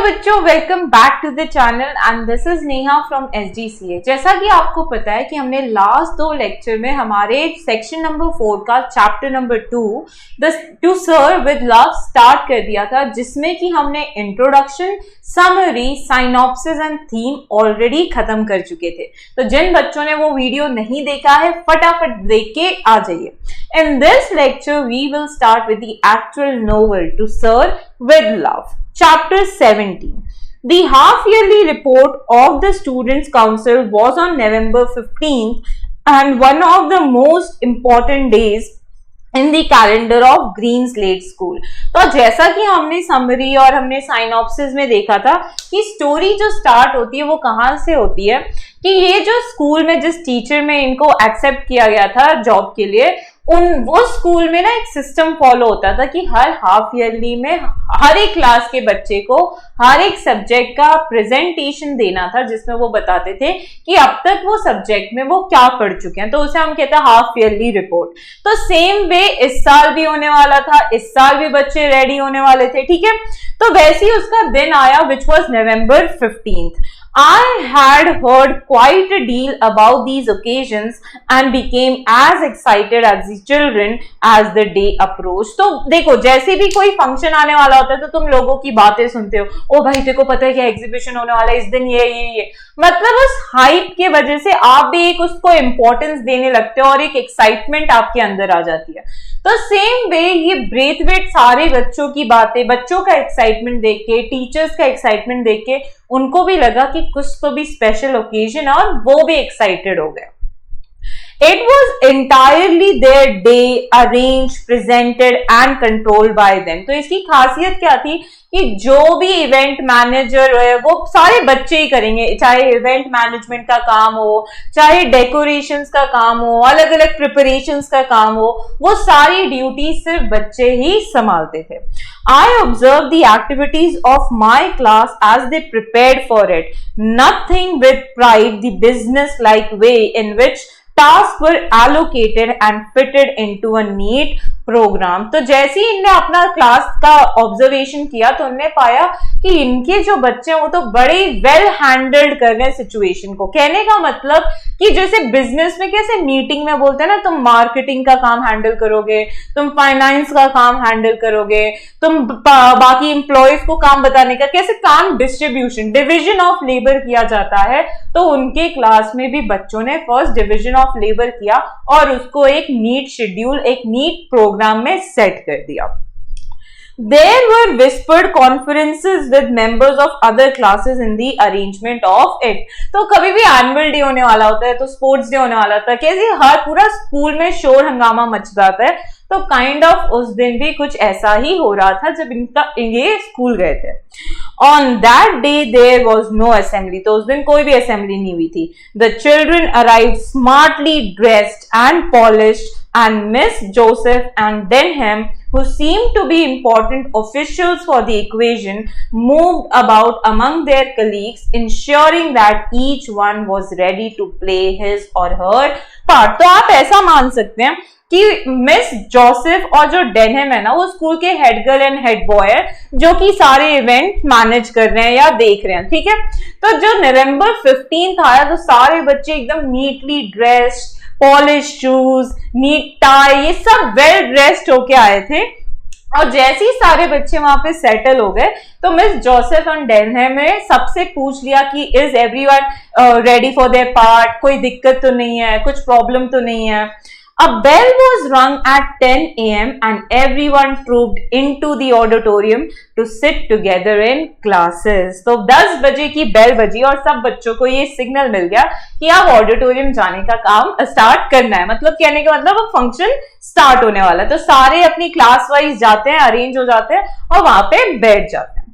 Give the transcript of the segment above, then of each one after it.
बच्चों, welcome back to the channel and this is Neha from SDCA। जैसा कि आपको पता है कि हमने लास्ट दो लेक्चर में हमारे सेक्शन नंबर 4 का chapter number 2 to serve with love start कर दिया था, जिसमें कि हमने introduction, summary, synopsis and theme already खत्म कर चुके थे। तो जिन बच्चों ने वो वीडियो नहीं देखा है, फटाफट देख के आ जाइए। In this lecture, we will start with the actual novel To Serve with Love, Chapter 17. The half-yearly report of the Students' Council was on November 15th and one of the most important days in the calendar of green slate school. तो जैसा कि हमने summary और हमने synopsis में देखा था कि स्टोरी जो स्टार्ट होती है वो कहाँ से होती है कि ये जो स्कूल में जिस टीचर में इनको एक्सेप्ट किया गया था जॉब के लिए, वो स्कूल में ना एक सिस्टम फॉलो होता था कि हर हाफ ईयरली में हर एक क्लास के बच्चे को हर एक सब्जेक्ट का प्रेजेंटेशन देना था, जिसमें वो बताते थे कि अब तक वो सब्जेक्ट में वो क्या पढ़ चुके हैं। तो उसे हम कहते हैं हाफ ईयरली रिपोर्ट। तो सेम वे इस साल भी होने वाला था, इस साल भी बच्चे रेडी होने वाले थे, ठीक है। तो वैसे ही उसका दिन आया which was November 15th। I had heard quite a deal about these occasions and became as excited as the children as the day approached। तो देखो, जैसे भी कोई फंक्शन आने वाला होता है तो तुम लोगों की बातें सुनते हो, ओ भाई तेरे को पता है क्या एग्जीबिशन होने वाला है इस दिन, ये मतलब उस हाइप के वजह से आप भी एक उसको इंपॉर्टेंस देने लगते हो और एक एक्साइटमेंट आपके अंदर आ जाती है। तो सेम वे ये ब्रेथ वेट सारे बच्चों की बातें, बच्चों का एक्साइटमेंट देख के, टीचर्स का एक्साइटमेंट देख के उनको भी लगा कि कुछ तो भी स्पेशल ओकेजन है और वो भी एक्साइटेड हो गए। It was entirely their day, arranged, presented and controlled by them। तो इसकी खासियत क्या थी कि जो भी इवेंट मैनेजर है वो सारे बच्चे ही करेंगे, चाहे इवेंट मैनेजमेंट का काम हो, चाहे डेकोरेशंस का काम हो, अलग अलग प्रिपरेशंस का काम हो, वो सारी ड्यूटी सिर्फ बच्चे ही संभालते थे। I observed the activities of my class as they prepared for it, nothing with pride, the business-like way in which tasks were allocated and fitted into a neat programme. तो जैसे ही इनने अपना क्लास का observation किया तो उन्होंने पाया कि इनके जो बच्चे हैं वो तो बड़े वेल हैंडल्ड कर रहे हैं सिचुएशन को। कहने का मतलब कि जैसे बिजनेस में कैसे मीटिंग में बोलते हैं ना, तुम मार्केटिंग का काम हैंडल करोगे, तुम फाइनेंस का काम हैंडल करोगे, तुम बाकी एम्प्लॉयज को काम बताने का, कैसे काम डिस्ट्रीब्यूशन, डिविजन ऑफ लेबर किया जाता है। तो उनके क्लास में भी बच्चों ने फर्स्ट डिविजन ऑफ लेबर किया और उसको एक नीट शेड्यूल, एक नीट प्रोग्राम में सेट कर दिया। There were whispered conferences with members of other classes in the arrangement of it। तो कभी भी एनुअल डे होने वाला होता है, तो स्पोर्ट्स डे होने वाला था, कैसे हर पूरा स्कूल में शोर हंगामा मच जाता है। तो काइंड ऑफ उस दिन भी कुछ ऐसा ही हो रहा था जब ये स्कूल गए थे। On that day there was no assembly। तो उस दिन कोई भी असेंबली नहीं हुई थी। The children arrived smartly dressed and polished and Miss Joseph and Denham, who seemed to be important officials for the occasion, moved about among their colleagues, ensuring that each one was ready to play his or her part। तो आप ऐसा मान सकते हैं कि miss Joseph और जो Denham है ना, वो स्कूल के head girl and head boy है जो कि सारे इवेंट मैनेज कर रहे हैं या देख रहे हैं, ठीक है। तो जो November 15th आया तो सारे बच्चे एकदम neatly dressed, polish shoes, neat tie, ये सब वेल ड्रेस्ड होके आए थे। और जैसे ही सारे बच्चे वहां पे सेटल हो गए तो मिस जोसेफ एंड डेनहम ने सबसे पूछ लिया कि is everyone ready for their part, कोई दिक्कत तो नहीं है, कुछ प्रॉब्लम तो नहीं है। A bell was rung at 10 a.m. and everyone trooped into the auditorium to sit together in classes। तो 10 बजे की बेल बजी और सब बच्चों को ये सिग्नल मिल गया कि आप ऑडिटोरियम जाने का काम स्टार्ट करना है। मतलब कहने का मतलब अब फंक्शन स्टार्ट होने वाला है। तो सारे अपनी क्लास वाइज जाते हैं, अरेंज हो जाते हैं और वहां पे बैठ जाते हैं।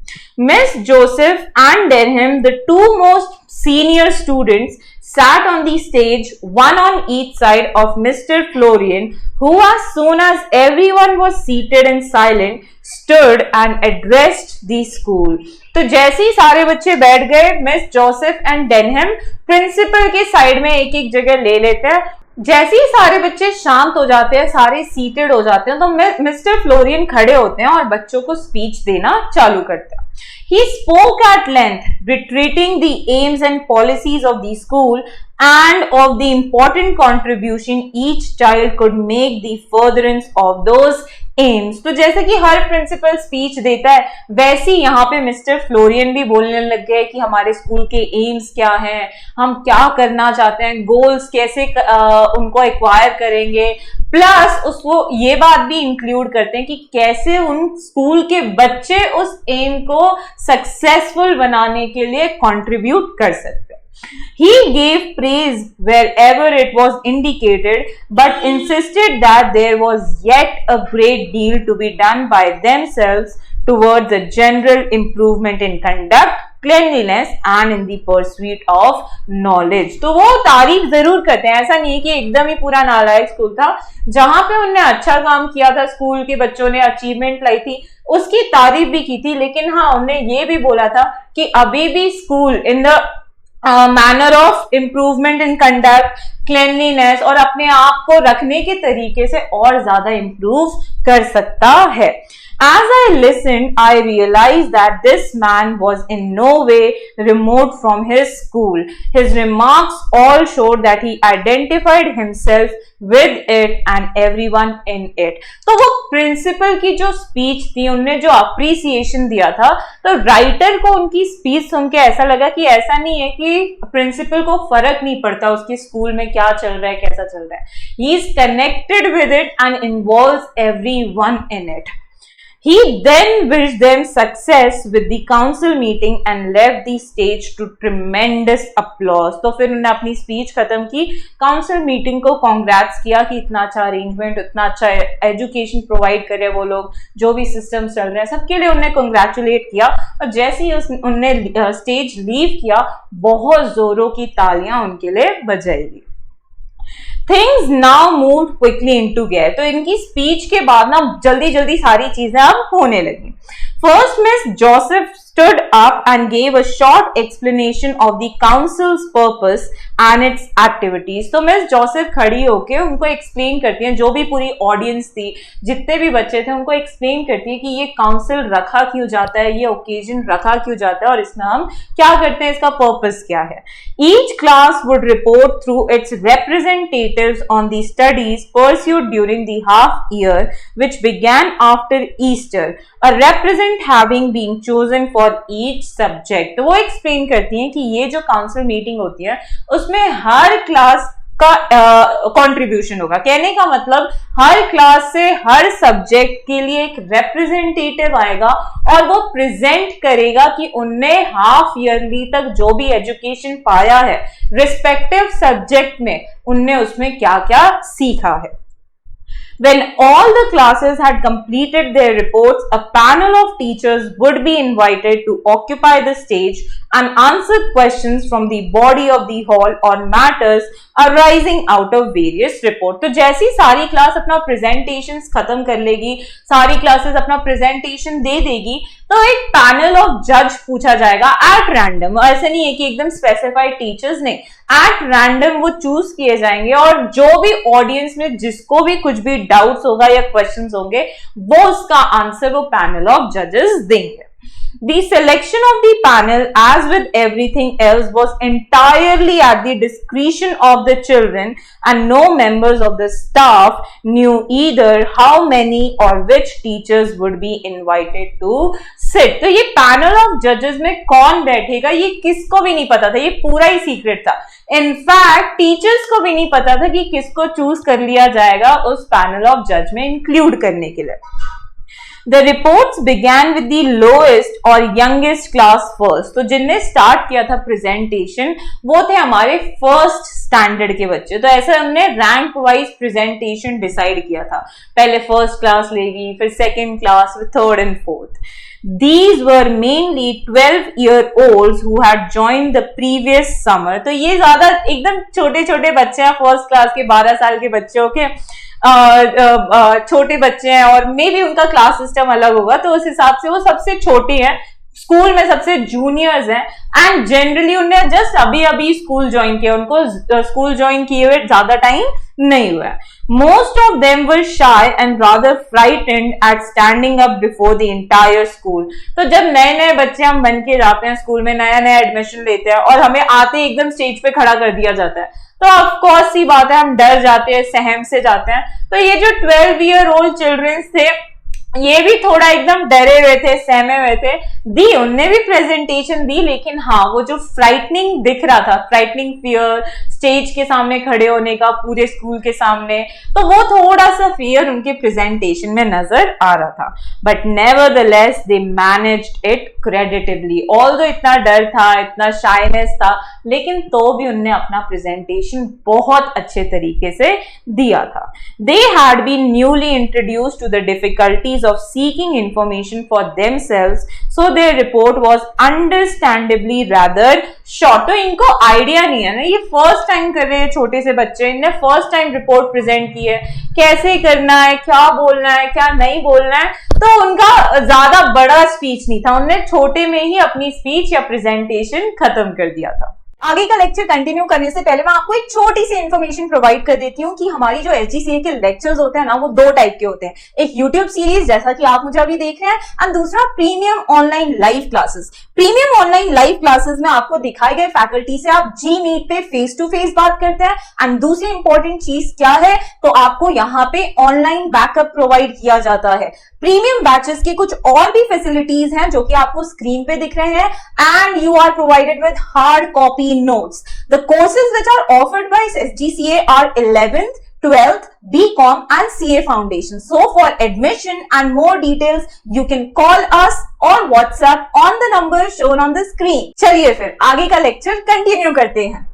Miss Joseph and Denham, the two most senior students, sat on the stage, one on each side of Mr. Florian, who as soon as everyone was seated and silent, stood and addressed the school। तो जैसे ही सारे बच्चे बैठ गए, miss Joseph and Denham principal के side में एक एक जगह ले लेते हैं जैसे ही सारे बच्चे शांत हो जाते हैं, सारे सीटेड हो जाते हैं, तो मिस्टर फ्लोरियन खड़े होते हैं और बच्चों को स्पीच देना चालू करते हैं. He spoke at length, retreating the aims and policies of the school and of the important contribution each child could make the furtherance of those aims. तो जैसे कि हर प्रिंसिपल स्पीच देता है, वैसे ही यहाँ पे मिस्टर फ्लोरियन भी बोलने लग गए कि हमारे स्कूल के एम्स क्या हैं, हम क्या करना चाहते हैं, गोल्स कैसे उनको एक्वायर करेंगे, प्लस उसको ये बात भी इंक्लूड करते हैं कि कैसे उन स्कूल के बच्चे उस एम को सक्सेसफुल बनाने के लिए कंट्रीब्यूट कर सकते हैं. He gave praise wherever it was indicated, but insisted that there was yet a great deal to be done by themselves towards a general improvement in conduct, cleanliness and in the pursuit of knowledge. तो वो तारीफ जरूर करते हैं, ऐसा नहीं है कि एकदम ही पूरा नालायक स्कूल था. जहां पे उन्होंने अच्छा काम किया था, स्कूल के बच्चों ने अचीवमेंट लाई थी, उसकी तारीफ भी की थी, लेकिन हाँ उन्होंने ये भी बोला था कि अभी भी school in the manner of improvement in conduct, cleanliness और अपने आप को रखने के तरीके से और ज्यादा इम्प्रूव कर सकता है. As I listened, I realized that this man was in no way remote from his school. His remarks all showed that he identified himself with it and everyone in it. तो वो principal की जो speech थी, उनने जो appreciation दिया था, तो राइटर को उनकी स्पीच सुन के ऐसा लगा कि ऐसा नहीं है कि प्रिंसिपल को फर्क नहीं पड़ता उसके स्कूल में क्या चल रहा है, कैसा चल रहा है. He is connected with it and involves everyone in it. He then wished them success with the council meeting and left the stage to tremendous applause. तो फिर उन्होंने अपनी स्पीच खत्म की, काउंसिल मीटिंग को कांग्रेट्स किया कि इतना अच्छा अरेंजमेंट, इतना अच्छा एजुकेशन प्रोवाइड करे वो लोग, जो भी सिस्टम चल रहे हैं सबके लिए उन्हें कांग्रेचुलेट किया. और जैसे ही उनने स्टेज लीव किया, बहुत जोरों की तालियां उनके लिए बजाई गई. Things now moved quickly into gear. तो इनकी स्पीच के बाद ना जल्दी जल्दी सारी चीजें अब होने लगी. First, Miss Joseph stood up and gave a short explanation of the council's purpose and its activities. तो मिस जोसेफ खड़ी होके उनको एक्सप्लेन करती हैं, जो भी पूरी ऑडियंस थी, जितने भी बच्चे थे, उनको एक्सप्लेन करती है कि ये काउंसिल रखा क्यों जाता है, ये ओकेजन रखा क्यों जाता है और इसमें हम क्या करते हैं, इसका पर्पस क्या है. Each class would report through its representatives on the studies pursued during the half year which began after Easter, a represent having been chosen for each subject. तो वो एक्सप्लेन करती हैं कि ये जो काउंसिल मीटिंग होती है उसमें हर क्लास का कंट्रीब्यूशन होगा. कहने का मतलब हर क्लास से हर सब्जेक्ट के लिए एक रिप्रेजेंटेटिव आएगा और वो प्रेजेंट करेगा कि उनने हाफ ईयरली तक जो भी एजुकेशन पाया है रिस्पेक्टिव सब्जेक्ट में, उनने उसमें क्या क्या सीखा है. When all the classes had completed their reports, a panel of teachers would be invited to occupy the stage and answer questions from the body of the hall on matters arising out of various reports. तो जैसी सारी class अपना presentations खत्म कर लेगी, सारी classes अपना presentation दे देगी, तो एक पैनल ऑफ जज पूछा जाएगा एट रैंडम. ऐसे नहीं है कि एकदम स्पेसिफाइड टीचर्स ने, एट रैंडम वो चूज किए जाएंगे और जो भी ऑडियंस में जिसको भी कुछ भी डाउट्स होगा या क्वेश्चंस होंगे, वो उसका आंसर वो पैनल ऑफ जजेस देंगे. The selection of the panel, as with everything else, was entirely at the discretion of the children, and no members of the staff knew either how many or which teachers would be invited to sit. तो ये panel of जजेस में कौन बैठेगा ये किसको भी नहीं पता था, ये पूरा ही सीक्रेट था. इनफैक्ट टीचर्स को भी नहीं पता था कि किसको चूज कर लिया जाएगा उस पैनल ऑफ जज में इंक्लूड करने के लिए. The reports began with the lowest or youngest class first. तो जिनने स्टार्ट किया था प्रेजेंटेशन वो थे हमारे फर्स्ट स्टैंडर्ड के बच्चे. तो ऐसे हमने रैंक वाइज प्रेजेंटेशन डिसाइड किया था. पहले फर्स्ट क्लास लेगी, फिर सेकेंड क्लास, फिर third and fourth. These were mainly 12-year-olds who had joined the previous summer. तो ये ज्यादा एकदम छोटे छोटे बच्चे हैं, फर्स्ट क्लास के 12 साल के बच्चों के छोटे बच्चे हैं और मे भी उनका क्लास सिस्टम अलग होगा, तो उस हिसाब से वो सबसे छोटे हैं स्कूल में सबसे जूनियर्स हैं एंड जनरली उन्हें जस्ट अभी अभी स्कूल ज्वाइन किया, उनको स्कूल ज्वाइन किए हुए ज्यादा टाइम नहीं हुआ है. Most of them were shy and rather frightened at standing up before the entire school. तो जब नए नए बच्चे हम बन के जाते हैं स्कूल में, नया नया एडमिशन लेते हैं और हमें आते एकदम स्टेज पे खड़ा कर दिया जाता है, तो ऑफ कोर्स सी बात है हम डर जाते हैं, सहम से जाते हैं. तो ये जो 12-year-old चिल्ड्रंस थे ये भी थोड़ा एकदम डरे हुए थे, सहमे हुए थे. उनने भी प्रेजेंटेशन दी, लेकिन हाँ वो जो फ्राइटनिंग दिख रहा था, फ्राइटनिंग फियर स्टेज के सामने खड़े होने का पूरे स्कूल के सामने, तो वो थोड़ा सा फियर उनके प्रेजेंटेशन में नजर आ रहा था. But nevertheless they managed it creditably. Although इतना डर था, इतना शाइनेस था, लेकिन तो भी उनने अपना प्रेजेंटेशन बहुत अच्छे तरीके से दिया था. They had been newly introduced to the difficulties of seeking information for themselves, so their report was understandably rather short. तो इनको आइडिया नहीं है ना, ये फर्स्ट टाइम कर रहे हैं छोटे से बच्चे, इन्हें फर्स्ट टाइम रिपोर्ट प्रेजेंट की है, कैसे करना है, क्या बोलना है, क्या नहीं बोलना है. तो उनका ज्यादा बड़ा स्पीच नहीं था, उन्होंने छोटे में ही अपनी स्पीच या प्रेजेंटेशन खत्म कर दिया था. आगे का लेक्चर कंटिन्यू करने से पहले मैं आपको एक छोटी सी इन्फॉर्मेशन प्रोवाइड कर देती हूँ कि हमारी जो SGCA के लेक्चर्स होते हैं ना, वो 2 टाइप के होते हैं. एक यूट्यूब सीरीज जैसा कि आप मुझे अभी देख रहे हैं, एंड दूसरा premium online live classes. Premium online live classes में आपको दिखाए गए फैकल्टी से आप Gmeet पे फेस टू फेस बात करते हैं. एंड दूसरी इंपॉर्टेंट चीज क्या है, तो आपको यहाँ पे ऑनलाइन बैकअप प्रोवाइड किया जाता है. प्रीमियम बैचेस की कुछ और भी फैसिलिटीज हैं जो कि आपको स्क्रीन पे दिख रहे हैं, and you are provided with hard copy notes. The courses which are offered by SGCA are 11th, 12th, BCom and CA Foundation. So for admission and more details, you can call us or WhatsApp on the number shown on the screen. चलिए फिर आगे का lecture continue करते हैं.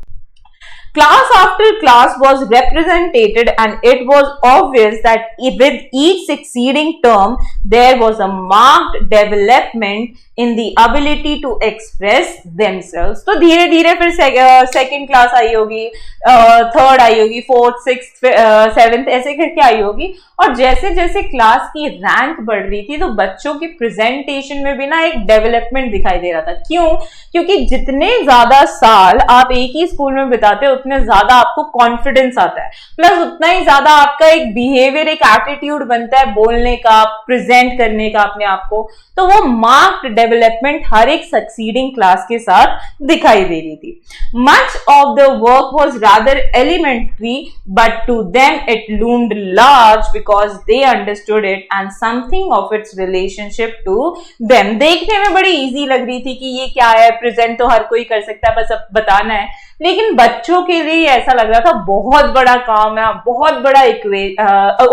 Class after class was represented and it was obvious that with each succeeding term there was a marked development in the ability to express themselves. तो धीरे धीरे फिर सेकेंड क्लास आई होगी, थर्ड आई होगी, फोर्थ, सिक्स्थ, सेवेंथ ऐसे करके आई होगी, और जैसे जैसे क्लास की रैंक बढ़ रही थी तो बच्चों की प्रेजेंटेशन में भी ना एक डेवलपमेंट दिखाई दे रहा था. क्यों? क्योंकि जितने ज्यादा साल आप एक ही स्कूल में बिताते हो उतने ज्यादा आपको कॉन्फिडेंस आता है, प्लस उतना ही ज्यादा आपका एक बिहेवियर, एक एटीट्यूड बनता है बोलने का, प्रेजेंट करने का अपने आप को. तो वो मार्क्ड डेवलपमेंट हर एक सक्सीडिंग क्लास के साथ दिखाई दे रही थी. Much of the work was rather elementary but to them it loomed large because they understood it and something of its relationship to them. देखने में बड़ी इजी लग रही थी कि ये क्या है, प्रेजेंट तो हर कोई कर सकता है, बस अब बताना है, लेकिन बच्चों के लिए ऐसा लग रहा था बहुत बड़ा काम है, बहुत बड़ा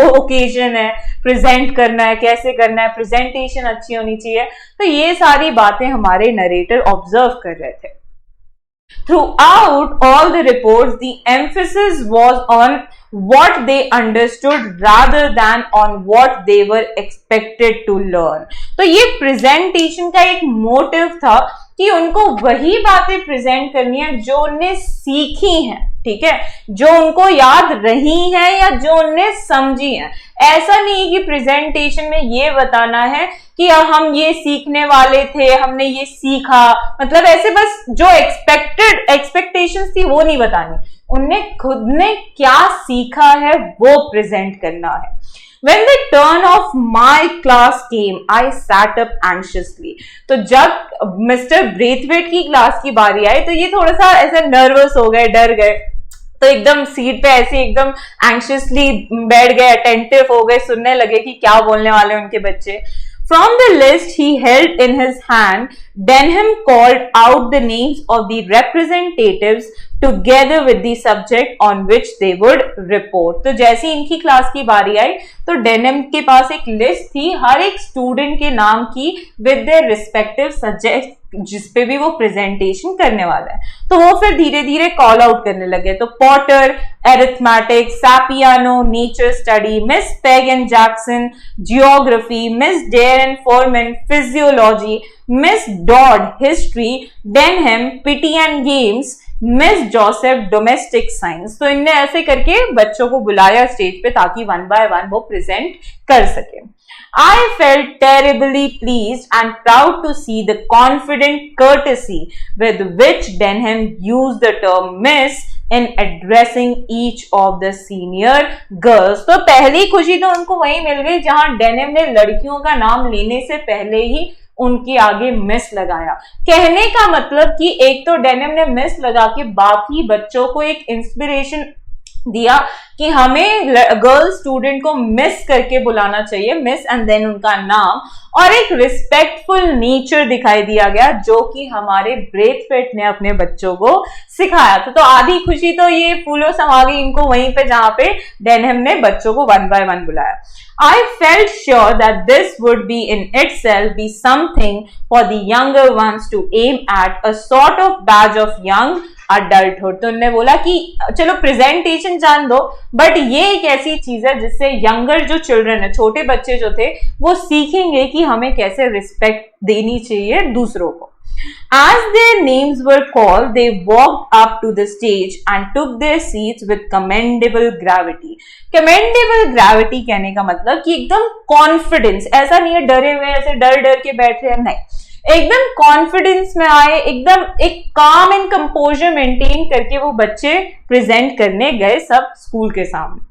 ओकेजन है, प्रेजेंट करना है, कैसे करना है, प्रेजेंटेशन अच्छी होनी चाहिए. तो ये सारी बातें हमारे नरेटर ऑब्जर्व कर रहे थे. Throughout all the reports, the emphasis was on what they understood rather than on what they were expected to learn. तो ये प्रेजेंटेशन का एक मोटिव था कि उनको वही बातें प्रेजेंट करनी है जो उन्हें सीखी हैं, ठीक है, जो उनको याद रही है या जो उन्हें समझी है. ऐसा नहीं कि प्रेजेंटेशन में ये बताना है कि हम ये सीखने वाले थे, हमने ये सीखा, मतलब ऐसे बस जो एक्सपेक्टेशंस थी वो नहीं बतानी, उनने खुद ने क्या सीखा है वो प्रेजेंट करना है. When the turn of my class came, I sat up anxiously. तो जब मिस्टर ब्रेथवेट की क्लास की बारी आई तो ये थोड़ा सा ऐसे नर्वस हो गए, डर गए, तो एकदम सीट पे ऐसे एकदम एंशियसली बैठ गए, अटेंटिव हो गए, सुनने लगे कि क्या बोलने वाले उनके बच्चे. From the list he held in his hand, Denham called out the names of the representatives together with the subject on which they would report. तो जैसे ही इनकी क्लास की बारी आई तो डेनहम के पास एक लिस्ट थी हर एक स्टूडेंट के नाम की with their respective subject जिसपे भी वो प्रेजेंटेशन करने वाला है. तो वो फिर धीरे धीरे कॉल आउट करने लगे. तो Potter, arithmetics, Sapiano, nature study, Miss Peg and Jackson, geography, Miss Dare and Foreman, physiology, Miss Dodd, history, Denham, PT and games, Miss Joseph domestic science. तो इनने ऐसे करके बच्चों को बुलाया स्टेज पे ताकि 1 by 1 वो प्रेजेंट कर सके। I felt terribly pleased and proud to see the confident courtesy with which Denham used the term Miss in addressing each of the senior girls। तो पहली खुशी तो उनको वहीं मिल गई जहां डेनहम ने लड़कियों का नाम लेने से पहले ही उनके आगे मिस लगाया। कहने का मतलब कि एक तो डेनहम ने मिस लगा के बाकी बच्चों को एक इंस्पिरेशन दिया कि हमें गर्ल स्टूडेंट को मिस करके बुलाना चाहिए, मिस एंड देन उनका नाम, और एक रिस्पेक्टफुल नेचर दिखाई दिया गया जो कि हमारे ब्रेथवेट ने अपने बच्चों को सिखाया। तो आधी खुशी तो ये फूलों समा गई इनको वहीं पे जहां पे डेनहम ने बच्चों को 1 by 1 बुलाया। I felt sure that this would be in itself be something for the younger ones to aim at, a sort of badge of young adulthood। तो उन्होंने बोला कि चलो प्रेजेंटेशन जान दो, बट ये एक ऐसी चीज है जिससे यंगर जो चिल्ड्रन है, छोटे बच्चे जो थे, वो सीखेंगे कि हमें कैसे रिस्पेक्ट देनी चाहिए दूसरों को। As their names were called, they walked up to the stage and took their seats with commendable gravity। commendable gravity कहने का मतलब कि एकदम कॉन्फिडेंस, ऐसा नहीं है डरे हुए ऐसे डर डर के बैठ रहे हैं, नहीं, एकदम कॉन्फिडेंस में आए, एकदम एक काम एंड कंपोजर मेंटेन करके वो बच्चे प्रेजेंट करने गए सब स्कूल के सामने।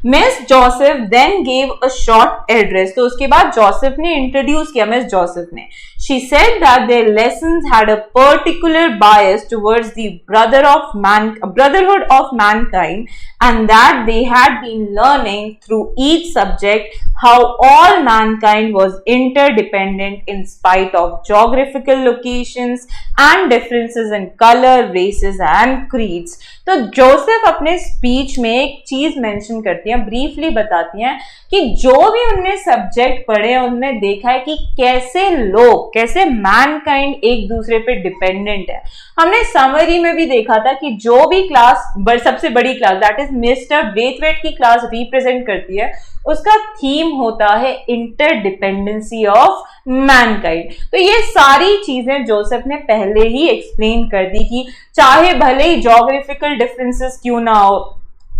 Miss Joseph then gave a short address. तो उसके बाद जोसेफ ने इंट्रोड्यूस किया, मिस जोसेफ ने। She said that their lessons had a particular bias towards the brotherhood of mankind, and that they had been learning through each subject how all mankind was interdependent in spite of geographical locations and differences in color, races and creeds। तो Joseph अपने speech में एक चीज mention करती हैं, briefly बताती हैं कि जो भी उनने सब्जेक्ट पढ़े उनने देखा है कि कैसे लोग, कैसे मैनकाइंड एक दूसरे पे डिपेंडेंट है। हमने समरी में भी देखा था कि जो भी क्लास सबसे बड़ी class that is mister Braithwaite की क्लास रिप्रेजेंट करती है, उसका थीम होता है इंटरडिपेंडेंसी ऑफ मैनकाइंड। तो ये सारी चीजें जोसेफ ने पहले ही एक्सप्लेन कर दी कि चाहे भले ही ज्योग्राफिकल डिफरेंसेस क्यों ना हो,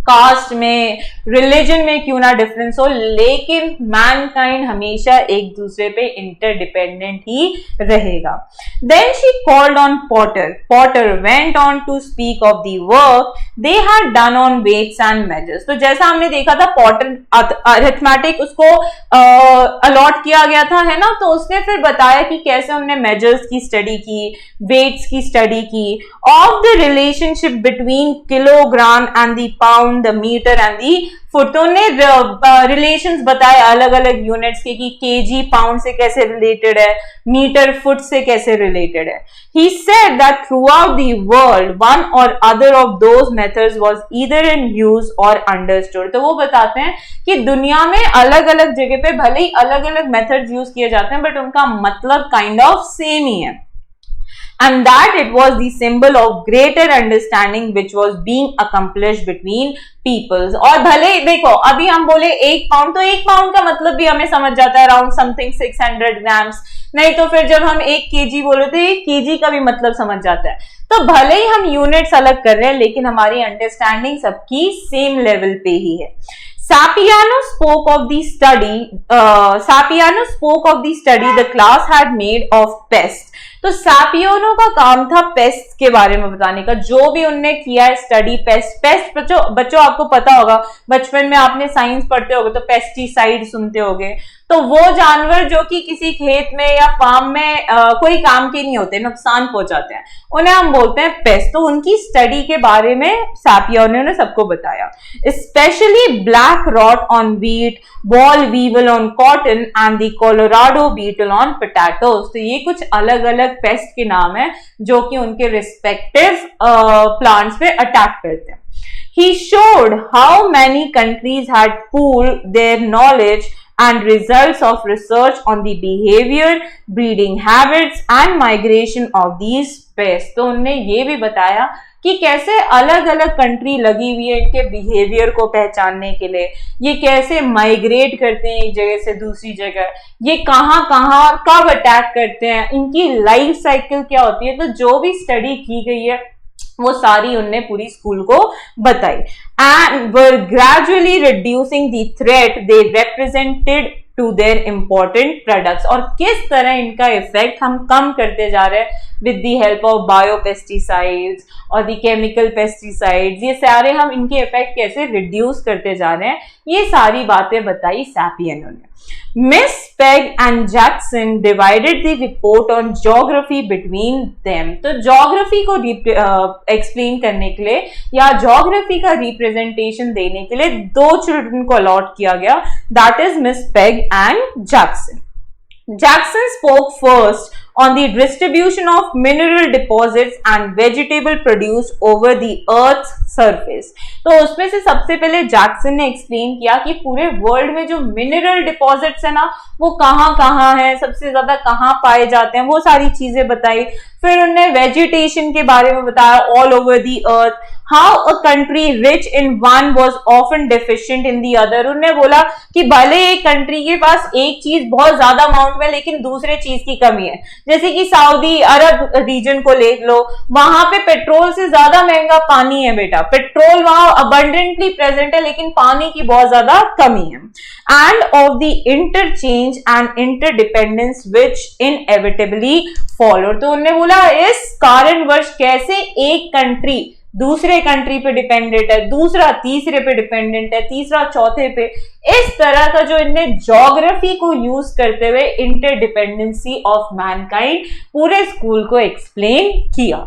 कास्ट में, रिलीजन में क्यों ना डिफरेंस हो, लेकिन मैनकाइंड हमेशा एक दूसरे पे इंटरडिपेंडेंट ही रहेगा। Then she called on Potter. Potter went on to speak of the work they had done on weights and measures. तो जैसा हमने देखा था पॉटर अरिथमेटिक उसको अलॉट किया गया था, है ना, तो उसने फिर बताया कि कैसे उन्होंने मेजर्स की स्टडी की, वेट्स की स्टडी की, of the relationship between kilogram and the pound, the metre and the foot. तो ने रिलेशंस बताए अलग अलग यूनिट्स के कि केजी पाउंड से कैसे रिलेटेड है, मीटर फुट से कैसे रिलेटेड है। He said that throughout the world one or other of those methods was either in use or understood. तो वो बताते हैं कि दुनिया में अलग अलग जगह पे भले ही अलग अलग मेथड्स यूज किए जाते हैं, बट उनका मतलब काइंड ऑफ सेम ही है। And that it was the symbol of greater understanding which was being accomplished between peoples। और भले देखो अभी हम बोले 1 पाउंड, तो 1 पाउंड का मतलब भी हमें समझ जाता है अराउंड समथिंग 600 ग्राम्स, नहीं तो फिर जब हम 1 केजी बोले तो 1 केजी का भी मतलब समझ जाता है। तो भले ही हम यूनिट्स अलग कर रहे हैं लेकिन हमारी अंडरस्टैंडिंग सबकी सेम लेवल पे ही है। Sapiano spoke of the study the class had made of pest। तो सैपियानो का काम था पेस्ट के बारे में बताने का, जो भी उनने किया है स्टडी पेस्ट। बच्चों आपको पता होगा बचपन में आपने साइंस पढ़ते होगे तो पेस्टिसाइड सुनते होगे, तो वो जानवर जो कि किसी खेत में या फार्म में कोई काम के नहीं होते, नुकसान पहुंचाते हैं, उन्हें हम बोलते हैं पेस्ट। तो उनकी स्टडी के बारे में सैपियानो ने सबको बताया। Specially black rot on wheat, boll weevil on cotton and the Colorado beetle on potatoes. तो ये कुछ अलग अलग पेस्ट के नाम है जो कि उनके रिस्पेक्टिव प्लांट्स पे अटैक करते हैं। He showed how many countries had pooled their knowledge and results of research on the behavior, breeding habits and migration of these pests। तो उन्होंने ये भी बताया कि कैसे अलग अलग कंट्री लगी हुई है इनके बिहेवियर को पहचानने के लिए, ये कैसे माइग्रेट करते हैं एक जगह से दूसरी जगह, ये कहाँ कहाँ और कब अटैक करते हैं, इनकी लाइफ साइकिल क्या होती है। तो जो भी स्टडी की गई है वो सारी उनने पूरी स्कूल को बताई। And were gradually reducing the threat they represented to their important products, और किस तरह इनका इफेक्ट हम कम करते जा रहे हैं with the help of biopesticides और द केमिकल पेस्टिसाइड्स, ये सारे हम इनके इफेक्ट कैसे रिड्यूस करते जा रहे हैं, ये सारी बातें बताई सैपियनों ने। Miss Pegg and Jackson divided the report on geography between them। तो geography को explain करने के लिए या geography का representation देने के लिए दो children को allot किया गया, that is Miss Pegg and Jackson। Jackson spoke first on the distribution of mineral deposits and vegetable produce over the earth's surface। तो उसमें से सबसे पहले जैक्सन ने एक्सप्लेन किया कि पूरे वर्ल्ड में जो मिनरल डिपॉजिट्स है ना वो कहाँ कहाँ है, सबसे ज्यादा कहाँ पाए जाते हैं, वो सारी चीजें बताई। फिर उन्होंने वेजिटेशन के बारे में बताया all over the earth, how a country rich in one was often deficient in the other. उन्होंने बोला कि भले एक कंट्री के पास एक चीज बहुत ज्यादा अमाउंट में लेकिन दूसरे चीज की कमी है, जैसे कि सऊदी अरब रीजन को ले लो, वहां पे पेट्रोल से ज्यादा महंगा पानी है बेटा, पेट्रोल वहां अबंडेंटली प्रेजेंट है लेकिन पानी की बहुत ज्यादा कमी है। End of the interchange and interdependence which inevitably follow. तो उन्होंने बोला इस कारणवश कैसे एक कंट्री दूसरे कंट्री पे डिपेंडेंट है, दूसरा तीसरे पे डिपेंडेंट है, तीसरा चौथे पे, इस तरह का जो इनने ज्योग्राफी को यूज करते हुए इंटरडिपेंडेंसी ऑफ मैनकाइंड पूरे स्कूल को एक्सप्लेन किया।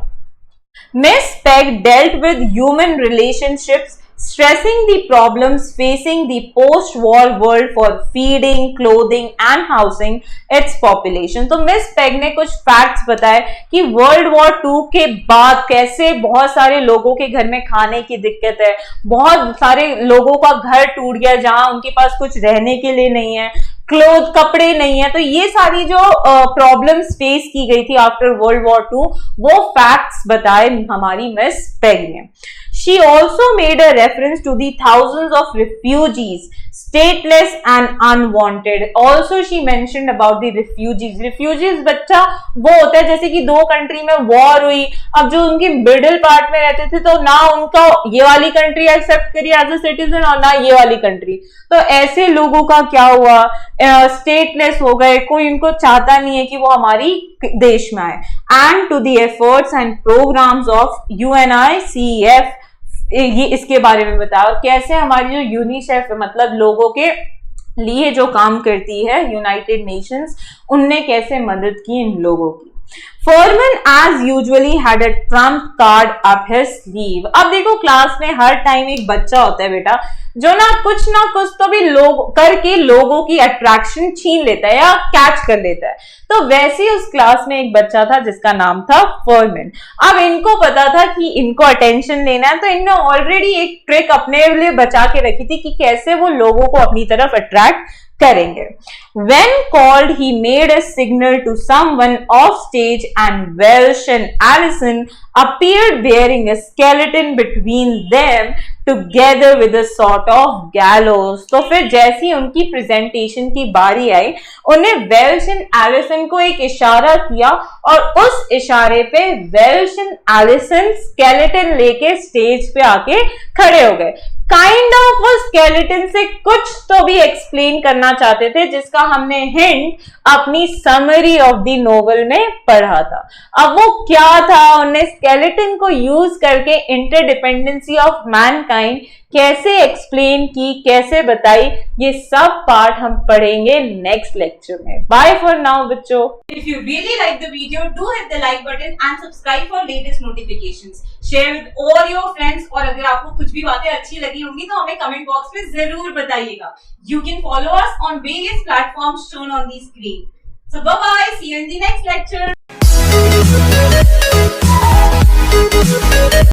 Miss peg dealt with human relationships, stressing the problems facing the post-war world for feeding, clothing and housing its population। तो मिस पेग ने कुछ फैक्ट्स बताए कि वर्ल्ड वॉर 2 के बाद कैसे बहुत सारे लोगों के घर में खाने की दिक्कत है, बहुत सारे लोगों का घर टूट गया जहां उनके पास कुछ रहने के लिए नहीं है, कपड़े नहीं है। तो ये सारी जो प्रॉब्लम्स फेस की गई थी आफ्टर वर्ल्ड वॉर 2 वो फैक्ट्स बताए हमारी मिस पेग ने। She also made a reference to the thousands of refugees, stateless and unwanted। Also she mentioned about the refugees। Refugees बच्चा वो होता है जैसे कि दो कंट्री में वॉर हुई, अब जो उनके मिडिल पार्ट में रहते थे तो ना उनका ये वाली कंट्री एक्सेप्ट करी एज अ सिटीजन और ना ये वाली कंट्री, तो ऐसे लोगों का क्या हुआ, स्टेटलेस हो गए, कोई उनको चाहता नहीं है कि वो हमारी देश में आए। And to the efforts and programmes of UNICEF, ये इसके बारे में बताया, और कैसे हमारी जो यूनिसेफ मतलब लोगों के लिए जो काम करती है यूनाइटेड नेशंस, उनने कैसे मदद की इन लोगों की। Furman as usually had a trump card up his sleeve। अब देखो क्लास में हर टाइम एक बच्चा होता है बेटा जो ना कुछ तो भी लोग करके लोगों की अट्रैक्शन छीन लेता है या कैच कर लेता है। तो वैसे ही उस क्लास में एक बच्चा था जिसका नाम था फर्मन। अब इनको पता था कि इनको अटेंशन लेना है, तो इन्होंने ऑलरेडी एक ट्रिक अपने लिए बचा के रखी थी कि कैसे वो लोगों को अपनी तरफ अट्रैक्ट करेंगे। When called, he made a signal to someone off stage, and Welsh and Allison appeared bearing a skeleton between them, together with a sort of gallows। तो फिर जैसी उनकी प्रेजेंटेशन की बारी आई, उन्हें वेल्श एंड एलिसन को एक इशारा किया और उस इशारे पे वेल्श एंड एलिसन स्केलेटन लेके स्टेज पे आके खड़े हो गए। काइंड ऑफ वो स्केलेटन से कुछ तो भी एक्सप्लेन करना चाहते थे, जिसका हमने हिंट अपनी समरी ऑफ द नोवेल में पढ़ा था। अब वो क्या था, उन्हें स्केलेटन को यूज करके इंटरडिपेंडेंसी ऑफ मैनकाइंड कैसे एक्सप्लेन की, कैसे बताई, ये सब पार्ट हम पढ़ेंगे नेक्स्ट लेक्चर में। बाय फॉर नाउ बच्चों। If you really like the video, do hit the like button and subscribe for latest notifications. Share with all your friends, और अगर आपको कुछ भी बातें अच्छी लगी होंगी तो हमें कमेंट बॉक्स में जरूर बताइएगा। You can follow us on various platforms shown on the screen. So bye bye, see you in the next lecture.